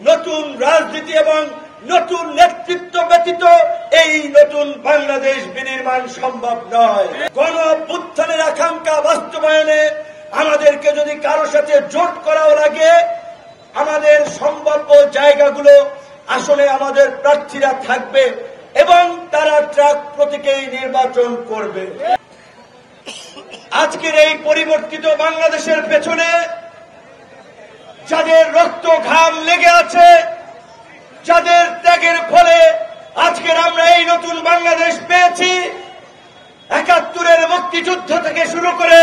নতুন রাজনীতি এবং নতুন নেতৃত্ব ব্যতীত এই নতুন বাংলাদেশ বিনির্মাণ সম্ভব নয়। গণ অভ্যুত্থানের আকাঙ্ক্ষা বাস্তবায়নে আমাদেরকে যদি কারো সাথে জোট করাও লাগে, আমাদের সম্ভাব্য জায়গাগুলো আসলে আমাদের প্রার্থীরা থাকবে এবং তারা ট্রাক প্রতীকেই নির্বাচন করবে। আজকের এই পরিবর্তিত বাংলাদেশের পেছনে যাদের রক্ত ঘাম লেগে আছে, যাদের ত্যাগের ফলে আজকের আমরা এই নতুন বাংলাদেশ পেয়েছি, ৭১-এর মুক্তিযুদ্ধ থেকে শুরু করে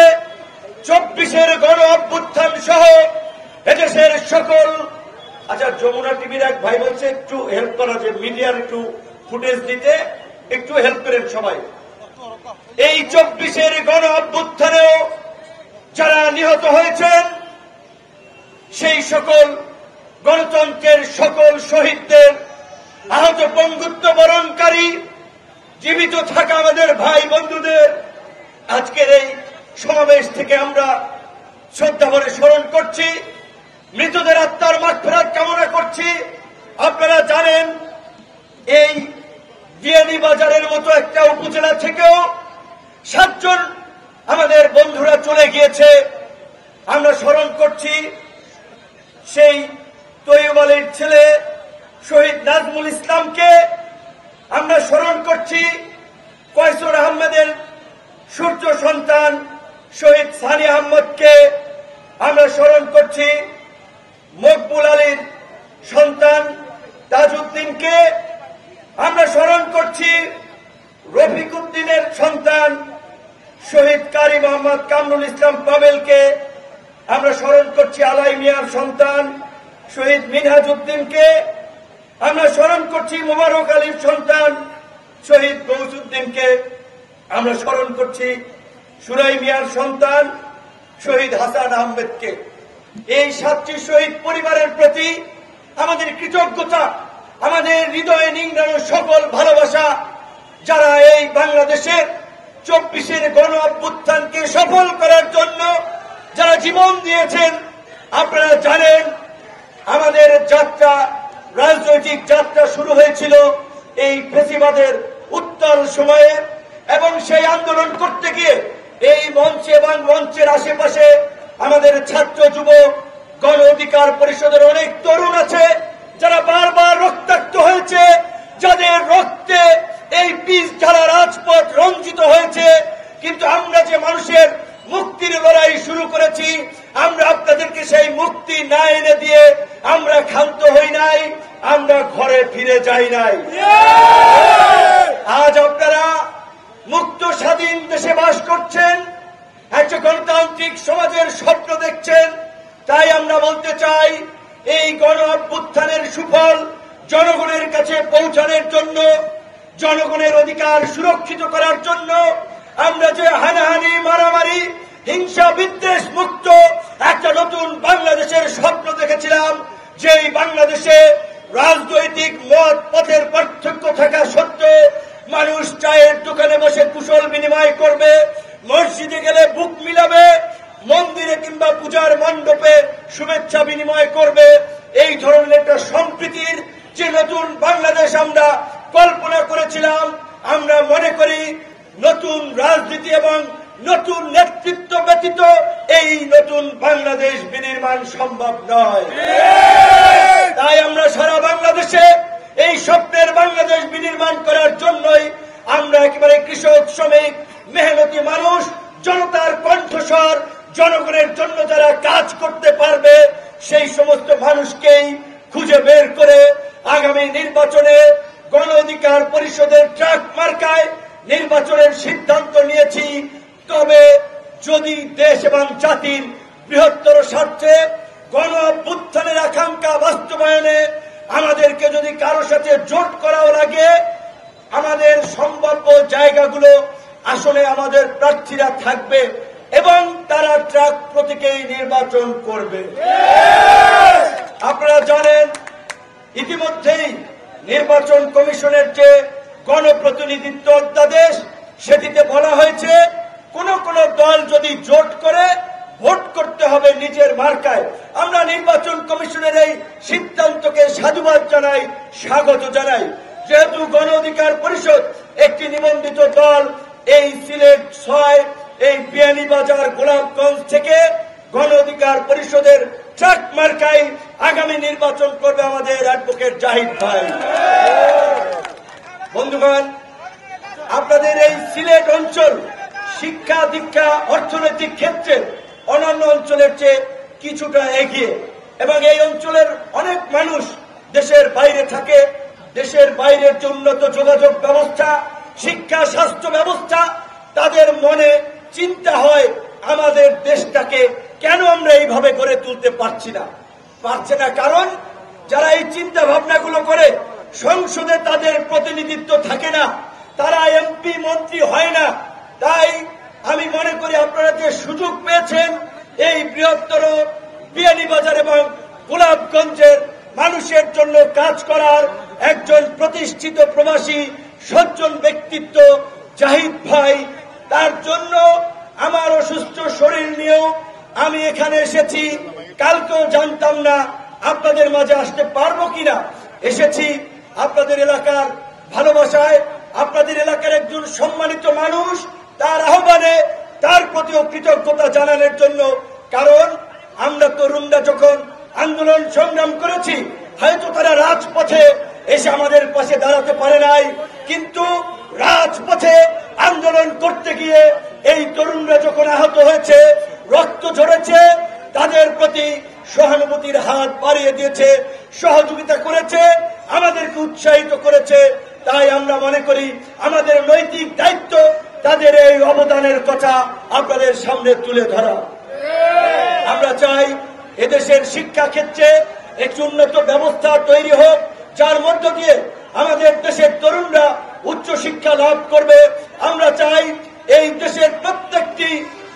২৪-এর গণ অভ্যুত্থান সহ এদেশের সকল। আচ্ছা, যমুনা টিভির এক ভাই বলছে একটু হেল্প করা, যে মিডিয়ার একটু ফুটেজ দিতে একটু হেল্প করেন সবাই। এই ২৪-এর গণ অভ্যুত্থানেও যারা নিহত হয়েছেন, সেই সকল গণতন্ত্রের সকল শহীদদের, আহত পঙ্গুত্ব বরণকারী জীবিত থাকা আমাদের ভাই বন্ধুদের আজকের এই সমাবেশ থেকে আমরা শ্রদ্ধাভরে স্মরণ করছি, মৃতদের আত্মার মাগফিরাত কামনা করছি। আপনারা জানেন, এই বিয়ানীবাজারের মতো একটা উপজেলা থেকেও ৭ জন আমাদের বন্ধুরা চলে গিয়েছে। আমরা স্মরণ করছি সেই তৈয়ব আলীর ছেলে শহীদ নাজমুল ইসলামকে, আমরা স্মরণ করছি কয়সর আহমেদের সূর্য সন্তান শহীদ সানি আহমদকে, আমরা স্মরণ করছি মকবুল আলীর সন্তান তাজউদ্দিনকে, আমরা স্মরণ করছি রফিক উদ্দিনের সন্তান শহীদ কারি মোহাম্মদ কামরুল ইসলাম পাবেলকে, আমরা স্মরণ করছি আলাই মিয়ার সন্তান শহীদ মিনহাজ উদ্দিনকে, আমরা স্মরণ করছি মোবারক আলীর সন্তান শহীদ গৌসুদ্দিনকে, আমরা স্মরণ করছি সুরাই মিয়ার সন্তান শহীদ হাসান আহমেদকে। এই ৭টি শহীদ পরিবারের প্রতি আমাদের কৃতজ্ঞতা, আমাদের হৃদয়ে নিংড়ানো সকল ভালোবাসা, যারা এই বাংলাদেশের ২৪-এর গণ অভ্যুত্থানকে সফল করার জন্য যারা জীবন দিয়েছেন। আপনারা জানেন, আমাদের যাত্রা, রাজনৈতিক যাত্রা শুরু হয়েছিল এই ফ্যাসিবাদের উত্তাল সময়ে, এবং সেই আন্দোলন করতে গিয়ে এই মঞ্চে এবং মঞ্চের আশেপাশে আমাদের ছাত্র যুব গণ অধিকার পরিষদের অনেক তরুণ আছে, যারা বারবার রক্তাক্ত হয়েছে, যাদের রক্তে এই পিচ ঢালা রাজপথ রঞ্জিত হয়েছে। কিন্তু আমরা যে মানুষের মুক্তির লড়াই শুরু করেছি, আমরা আপনাদেরকে সেই মুক্তি না এনে দিয়ে আমরা ক্ষান্ত হই নাই, আমরা ঘরে ফিরে যাই নাই। আজ আপনারা মুক্ত স্বাধীন দেশে বাস করছেন, একটা গণতান্ত্রিক সমাজের স্বপ্ন দেখছেন। তাই আমরা বলতে চাই, এই গণ অভ্যুত্থানের সুফল জনগণের কাছে পৌঁছানোর জন্য, জনগণের অধিকার সুরক্ষিত করার জন্য আমরা যে হানাহানি, মারামারি, হিংসা, বিদ্বেষ মুক্ত একটা নতুন বাংলাদেশের স্বপ্ন দেখেছিলাম, যেই বাংলাদেশে রাজনৈতিক মত পথের পার্থক্য থাকা সত্ত্বেও মানুষ চায়ের দোকানে বসে কুশল বিনিময় করবে, মসজিদে গেলে বুক মিলাবে, মন্দিরে কিংবা পূজার মণ্ডপে শুভেচ্ছা বিনিময় করবে। এই ধরনের একটা সম্প্রীতির যে নতুন বাংলাদেশ আমরা কল্পনা করেছিলাম, আমরা মনে করি নতুন রাজনীতি এবং নতুন নেতৃত্ব ব্যতীত এই নতুন বাংলাদেশ বিনির্মাণ সম্ভব নয়। তাই আমরা সারা বাংলাদেশে এই স্বপ্নের বাংলাদেশ বিনির্মাণ করার জন্যই আমরা একেবারে কৃষক, শ্রমিক, মেহনতি মানুষ, জনতার কণ্ঠস্বর, জনগণের জন্য যারা কাজ করতে পারবে সেই সমস্ত মানুষকেই খুঁজে বের করে আগামী নির্বাচনে গণ অধিকার পরিষদের ট্রাক মার্কায় নির্বাচনের সিদ্ধান্ত নিয়েছি। তবে যদি দেশ এবং জাতির বৃহত্তর স্বার্থে গণ অভ্যুত্থানের আকাঙ্ক্ষা বাস্তবায়নে আমাদেরকে যদি কারো সাথে জোট করাও লাগে, আমাদের সম্ভাব্য জায়গাগুলো আসলে আমাদের প্রার্থীরা থাকবে এবং তারা ট্রাক প্রতীকেই নির্বাচন করবে। আপনারা জানেন, ইতিমধ্যেই নির্বাচন কমিশনের যে গণপ্রতিনিধিত্ব অধ্যাদেশ, সেটিতে বলা হয়েছে কোন কোন দল যদি জোট করে ভোট করতে হবে নিজের মার্কায়। আমরা নির্বাচন কমিশনের এই সিদ্ধান্তকে সাধুবাদ জানাই, স্বাগত জানাই। যেহেতু গণ অধিকার পরিষদ একটি নিবন্ধিত দল, এই সিলেট ৬ এই বিয়ানীবাজার গোলাপগঞ্জ থেকে গণ অধিকার পরিষদের ট্রাক মার্কায় আগামী নির্বাচন করবে আমাদের অ্যাডভোকেট জাহিদ ভাই। বন্ধুগণ, আপনাদের এই সিলেট অঞ্চল শিক্ষা দীক্ষা অর্থনৈতিক ক্ষেত্রে অন্যান্য অঞ্চলের চেয়ে কিছুটা এগিয়ে, এবং এই অঞ্চলের অনেক মানুষ দেশের বাইরে থাকে। দেশের বাইরের যে উন্নত যোগাযোগ ব্যবস্থা, শিক্ষা, স্বাস্থ্য ব্যবস্থা, তাদের মনে চিন্তা হয় আমাদের দেশটাকে কেন আমরা এইভাবে গড়ে তুলতে পারছি না। কারণ যারা এই চিন্তা ভাবনাগুলো করে সংসদে তাদের প্রতিনিধিত্ব থাকে না, তারা এমপি মন্ত্রী হয় না। তাই আমি মনে করি আপনারা যে সুযোগ পেয়েছেন এই বৃহত্তর বিয়ানীবাজার এবং গোলাপগঞ্জের মানুষের জন্য কাজ করার, একজন প্রতিষ্ঠিত প্রবাসী সজ্জন ব্যক্তিত্ব জাহিদ ভাই, তার জন্য আমার অসুস্থ শরীর নিয়েও আমি এখানে এসেছি। কালকেও জানতাম না আপনাদের মাঝে আসতে পারবো কিনা। এসেছি আপনাদের এলাকার ভালোবাসায়, আপনাদের এলাকার একজন সম্মানিত মানুষ, তার আহ্বানে তার প্রতিও কৃতজ্ঞতা জানানোর জন্য। কারণ আমরা তরুণরা যখন আন্দোলন সংগ্রাম করেছি, হয়তো তারা রাজপথে এসে আমাদের পাশে দাঁড়াতে পারে নাই, কিন্তু রাজপথে আন্দোলন করতে গিয়ে এই তরুণরা যখন আহত হয়েছে, রক্ত ঝরেছে, তাদের প্রতি সহানুভূতির হাত বাড়িয়ে দিয়েছে, সহযোগিতা করেছে, আমাদেরকে উৎসাহিত করেছে। তাই আমরা মনে করি আমাদের নৈতিক দায়িত্ব তাদের এই অবদানের কথা আপনাদের সামনে তুলে ধরা। আমরা চাই এদেশের শিক্ষা ক্ষেত্রে একটি উন্নত ব্যবস্থা তৈরি হোক, যার মধ্য দিয়ে আমাদের দেশের তরুণরা উচ্চ শিক্ষা লাভ করবে। আমরা চাই এই দেশের প্রত্যেকটি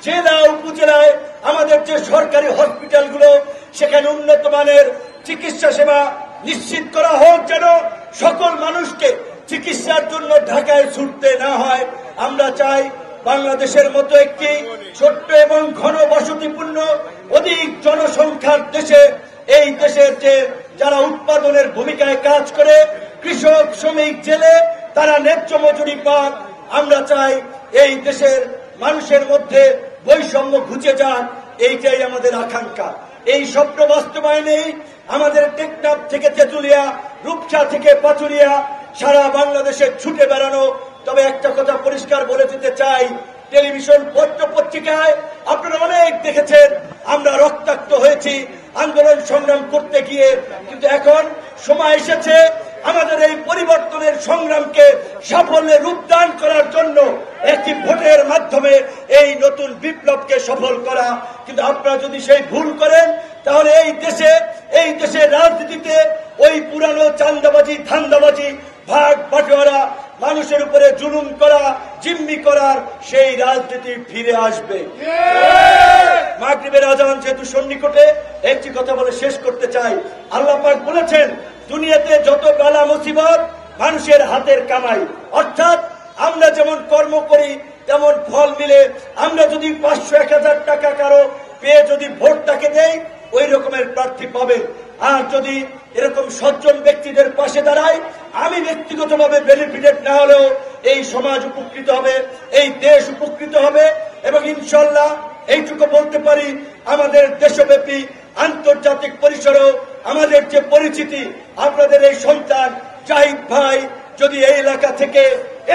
জেলা উপজেলায় আমাদের যে সরকারি হসপিটালগুলো, সেখানে উন্নত মানের চিকিৎসা সেবা নিশ্চিত করা হোক, যেন সকল মানুষকে চিকিৎসার জন্য ঢাকায় ছুটতে না হয়। আমরা চাই বাংলাদেশের মতো একটি ছোট্ট এবং ঘন বসতিপূর্ণ অধিক জনসংখ্যার দেশে, এই দেশের যে যারা উৎপাদনের ভূমিকায় কাজ করে, কৃষক, শ্রমিক, জেলে, তারা ন্যায্য মজুরি পান। আমরা চাই এই দেশের মানুষের মধ্যে বৈষম্য ঘুচে যান, এইটাই আমাদের আকাঙ্ক্ষা। এই স্বপ্ন বাস্তবায়নেই আমাদের টেকনাফ থেকে তেঁতুলিয়া, রূপসা থেকে পাথুরিয়া, সারা বাংলাদেশে ছুটে বেড়ানো। তবে একটা কথা পরিষ্কার বলে দিতে চাই, টেলিভিশন, পত্র পত্রিকায় আপনারা অনেক দেখেছেন আমরা রক্তাক্ত হয়েছি আন্দোলন সংগ্রাম করতে গিয়ে, কিন্তু এখন সময় এসেছে আমাদের এই পরিবর্তনের সংগ্রামকে সাফল্যে রূপদান করার জন্য একটি ভোটের মাধ্যমে এই নতুন বিপ্লবকে সফল করা। কিন্তু আপনারা যদি সেই ভুল করেন, তাহলে এই দেশের রাজনীতিতে ওই পুরানো চাঁদাবাজি, ধান্দাবাজি, ভাগ বাটোয়ারা, মানুষের উপরে জুলুম করা, জিম্মি করার সেই রাজনীতি ফিরে আসবে। মাগরিবের আজান যেহেতু সন্নিকটে, একটি কথা বলে শেষ করতে চাই। আল্লাহ পাক বলেছেন, দুনিয়াতে যত বালা মুসিবত মানুষের হাতের কামাই, অর্থাৎ আমরা যেমন কর্ম করি তেমন ফল মিলে। আমরা যদি 500-1000 টাকা কারো পেয়ে যদি ভোট তাকে দেই, ওই রকমের প্রার্থী পাবেন। আর যদি এরকম সজ্জন ব্যক্তিদের পাশে দাঁড়ায়, আমি ব্যক্তিগতভাবে বেনিফিটেড না হলেও এই সমাজ উপকৃত হবে, এই দেশ উপকৃত হবে। এবং ইনশাল্লাহ এইটুকু বলতে পারি, আমাদের দেশব্যাপী আন্তর্জাতিক পরিসরেও আমাদের যে পরিচিতি, আপনাদের এই সন্তান জাহিদ ভাই যদি এই এলাকা থেকে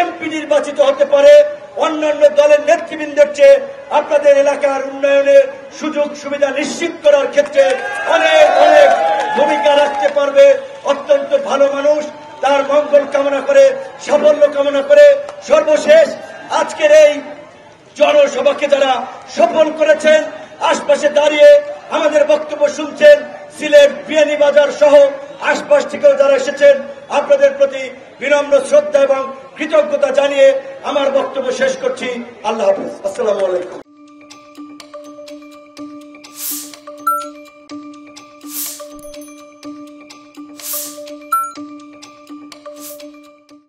এমপি নির্বাচিত হতে পারে, অন্যান্য দলের নেতৃবৃন্দের চেয়ে আপনাদের এলাকার উন্নয়নের সুযোগ সুবিধা নিশ্চিত করার ক্ষেত্রে অনেক অনেক ভূমিকা রাখতে পারবে। অত্যন্ত ভালো মানুষ, তার মঙ্গল কামনা করে, সাফল্য কামনা করে সর্বশেষ আজকের এই জনসভাকে যারা সফল করেছেন, আশপাশে দাঁড়িয়ে আমাদের বক্তব্য শুনছেন, সিলেট, বিয়ানীবাজার সহ আশপাশ থেকেও যারা এসেছেন, আপনাদের প্রতি বিনম্র শ্রদ্ধা এবং কৃতজ্ঞতা জানিয়ে আমার বক্তব্য শেষ করছি। আল্লাহ হাফেজ। আসসালামু আলাইকুম।